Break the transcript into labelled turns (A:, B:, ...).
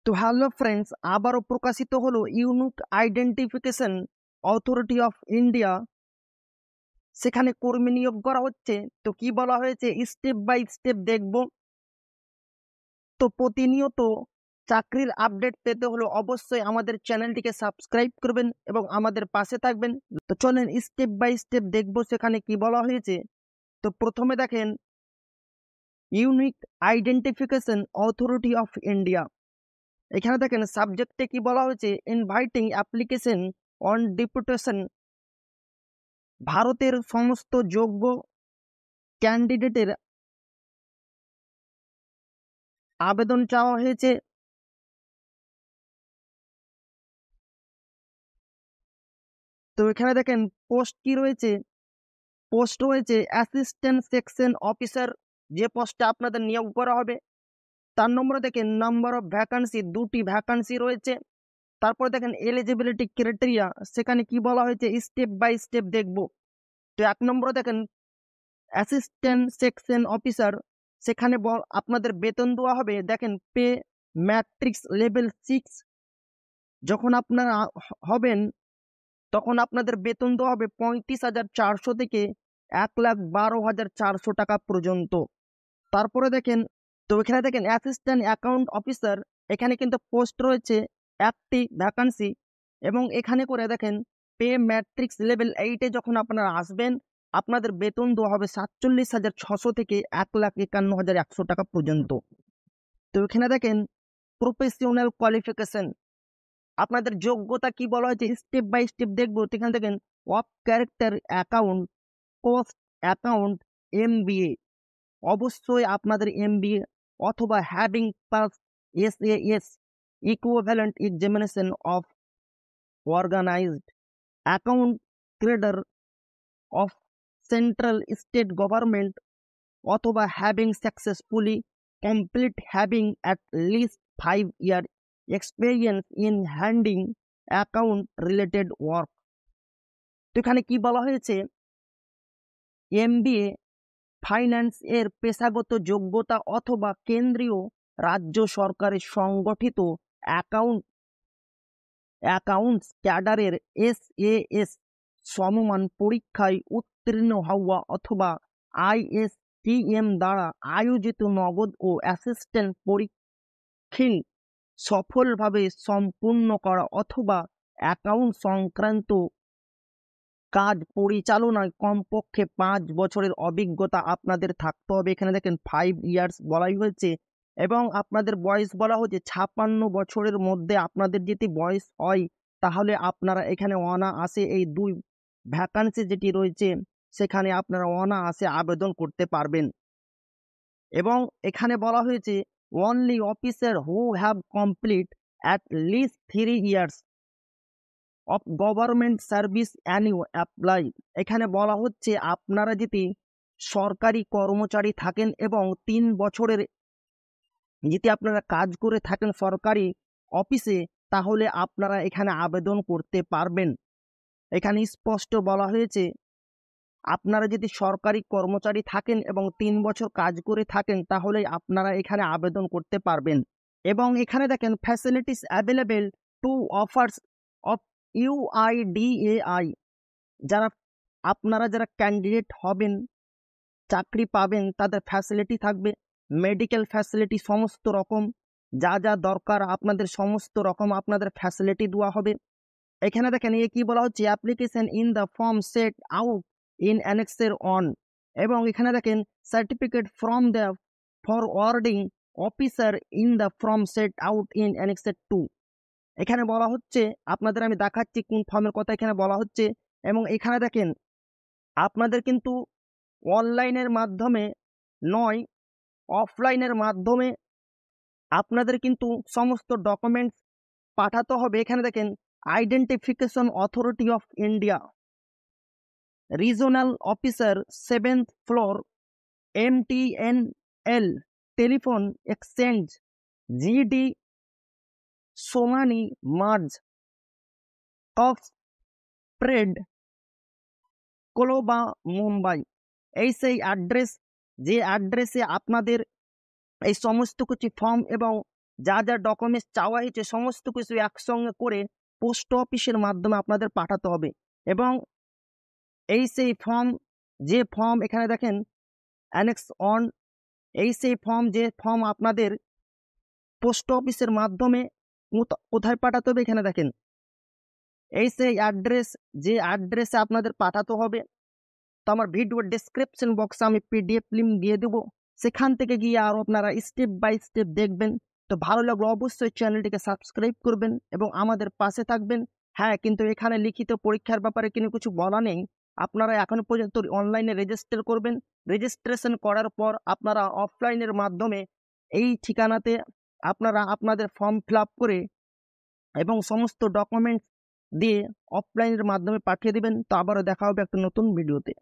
A: তো hello friends, আবারও প্রকাশিত হলো unique identification authority of India. সেখানে কর্মী নিয়োগ করা হচ্ছে। তো কি বলা হয়েছে স্টেপ বাই স্টেপ দেখব। তো প্রতিনিয়ত চাকরির আপডেট পেতে হলে অবশ্যই আমাদের চ্যানেলটিকে সাবস্ক্রাইব করবেন এবং আমাদের পাশে থাকবেন। তো চলেন স্টেপ বাই স্টেপ দেখব সেখানে কি বলা হয়েছে। তো প্রথমে দেখেন unique identification authority of India. এখানে দেখেন সাবজেক্টে কি বলা হয়েছে, ইনভাইটিং অ্যাপ্লিকেশন অন ডেপুটেশন। ভারতের সমস্ত যোগ্য ক্যান্ডিডেটের আবেদন চাওয়া হয়েছে। তো এখানে দেখেন পোস্ট কি রয়েছে, পোস্ট রয়েছে অ্যাসিস্ট্যান্ট সেকশন অফিসার, যে পোস্টে আপনাদের নিয়োগ করা হবে। তার নম্বরে দেখেন নাম্বার অফ ভ্যাকান্সি, 2টি ভ্যাকান্সি রয়েছে। তারপর দেখেন এলিজিবিলিটি ক্রাইটেরিয়া, সেখানে কি বলা হয়েছে স্টেপ বাই স্টেপ দেখব। তো 1 নম্বরে দেখেন অ্যাসিস্ট্যান্ট সেকশন অফিসার, সেখানে আপনাদের বেতন দেওয়া হবে। দেখেন পে ম্যাট্রিক্স লেভেল 6, যখন আপনারা হবেন তখন আপনাদের বেতন দেওয়া হবে 35,400 থেকে 1,12,400 টাকা পর্যন্ত। তারপরে দেখেন, তো এখানে দেখেন অ্যাসিস্ট্যান্ট অ্যাকাউন্ট অফিসার, এখানে কিন্তু পোস্ট রয়েছে 1টি ভ্যাকান্সি। এবং এখানে করে দেখেন পে ম্যাট্রিক্স লেভেল 8-এ যখন আপনারা আসবেন আপনাদের বেতন দেওয়া হবে 47,600 থেকে 1,51,100 টাকা পর্যন্ত। তো এখানে দেখেন প্রফেশনাল কোয়ালিফিকেশন, আপনাদের যোগ্যতা কি বলা হয়েছে স্টেপ বাই স্টেপ দেখবো। এখানে দেখেন of character account, post account, MBA, অবশ্যই আপনাদের MBA অথবা having pass SAS equivalent examination of organized account cadre of central state government অথবা having successfully complete having at least 5 year experience in handing account related work. তো এখানে কি বলা হয়েছে MBA finance এর পেশাগত যোগ্যতা অথবা কেন্দ্রীয় রাজ্য সরকারের সংগঠিত অ্যাকাউন্টস ক্যাডারের SAS সমমান পরীক্ষায় উত্তীর্ণ হওয়া অথবা ISTM দ্বারা আয়োজিত নগদ ও অ্যাসিস্ট্যান্ট পরীক্ষা সফলভাবে সম্পূর্ণ করা অথবা অ্যাকাউন্ট সংক্রান্ত কাজ পরিচালনায় কমপক্ষে 5 বছরের অভিজ্ঞতা আপনাদের থাকতে হবে। এখানে দেখেন 5 years বলাই হয়েছে এবং আপনাদের বয়স বলা হচ্ছে 56 বছরের মধ্যে আপনাদের যদি বয়স হয় তাহলে আপনারা এখানে অনায়াসে এই 2 ভ্যাকান্সি যেটি রয়েছে সেখানে আপনারা অনায়াসে আবেদন করতে পারবেন। এবং এখানে বলা হয়েছে only officer who have complete at least 3 years of government service anew apply. এখানে বলা হচ্ছে আপনারা যদি সরকারি কর্মচারী থাকেন এবং 3 বছরের যদি আপনারা কাজ করে থাকেন সরকারি অফিসে তাহলে আপনারা এখানে আবেদন করতে পারবেন। এখানে স্পষ্ট বলা হয়েছে আপনারা যদি সরকারি কর্মচারী থাকেন এবং 3 বছর কাজ করে থাকেন তাহলে আপনারা এখানে আবেদন করতে পারবেন। এবং এখানে দেখেন facilities available two offers of UIDAI, আপনারা যারা ক্যান্ডিডেট হবেন চাকরি পাবেন তাদের ফ্যাসিলিটি থাকবে, মেডিকেল ফ্যাসিলিটি সমস্ত রকম যা যা দরকার আপনাদের সমস্ত রকম আপনাদের ফ্যাসিলিটি দেওয়া হবে। এখানে দেখেন কি বলা হচ্ছে application in the form set out in annexure one. এবং এখানে দেখেন certificate from the forwarding officer in the form set out in annexure 2। এখানে বলা হচ্ছে আপনাদের আমি দেখাচ্ছি কোন ফর্মের কথা এখানে বলা হচ্ছে। এবং এখানে দেখেন আপনাদের কিন্তু অনলাইনের মাধ্যমে নয়, অফলাইনের মাধ্যমে আপনাদের কিন্তু সমস্ত ডকুমেন্টস পাঠাতে হবে। এখানে দেখেন identification authority of India, regional officer, 7th floor, MTNL telephone exchange, GD Somani Marg off Parade Colaba Mumbai. এই সেই অ্যাড্রেস যে অ্যাড্রেসে আপনাদের এই সমস্ত কিছু ফর্ম এবং যা যা ডকুমেন্টস চাওয়া হয়েছে সমস্ত কিছু একসঙ্গে করে পোস্ট অফিসের মাধ্যমে আপনাদের পাঠাতে হবে। এবং এই সেই ফর্ম, যে ফর্ম এখানে দেখেন অ্যানেক্স অন, এই সেই ফর্ম, যে ফর্ম আপনাদের পোস্ট অফিসের মাধ্যমে কোথায় পাঠাতে হবে এখানে দেখেন এই সেই অ্যাড্রেস, যে অ্যাড্রেসে আপনাদের পাঠাতে হবে। তো আমার ভিডিওর ডেসক্রিপশন বক্সে আমি পিডিএফ লিঙ্ক দিয়ে দেবো, সেখান থেকে গিয়ে আরও আপনারা স্টেপ বাই স্টেপ দেখবেন। তো ভালো লাগলে অবশ্যই চ্যানেলটিকে সাবস্ক্রাইব করবেন এবং আমাদের পাশে থাকবেন। হ্যাঁ, কিন্তু এখানে লিখিত পরীক্ষার ব্যাপারে কিন্তু কিছু বলা নেই। আপনারা এখন পর্যন্ত অনলাইনে রেজিস্টার করবেন, রেজিস্ট্রেশন করার পর আপনারা অফলাইনের মাধ্যমে এই ঠিকানাতে আপনারা আপনাদের ফর্ম ফিল আপ করে এবং সমস্ত ডকুমেন্টস দিয়ে অফলাইনের মাধ্যমে পাঠিয়ে দিবেন। তো আবারও দেখা হবে একটা নতুন ভিডিওতে।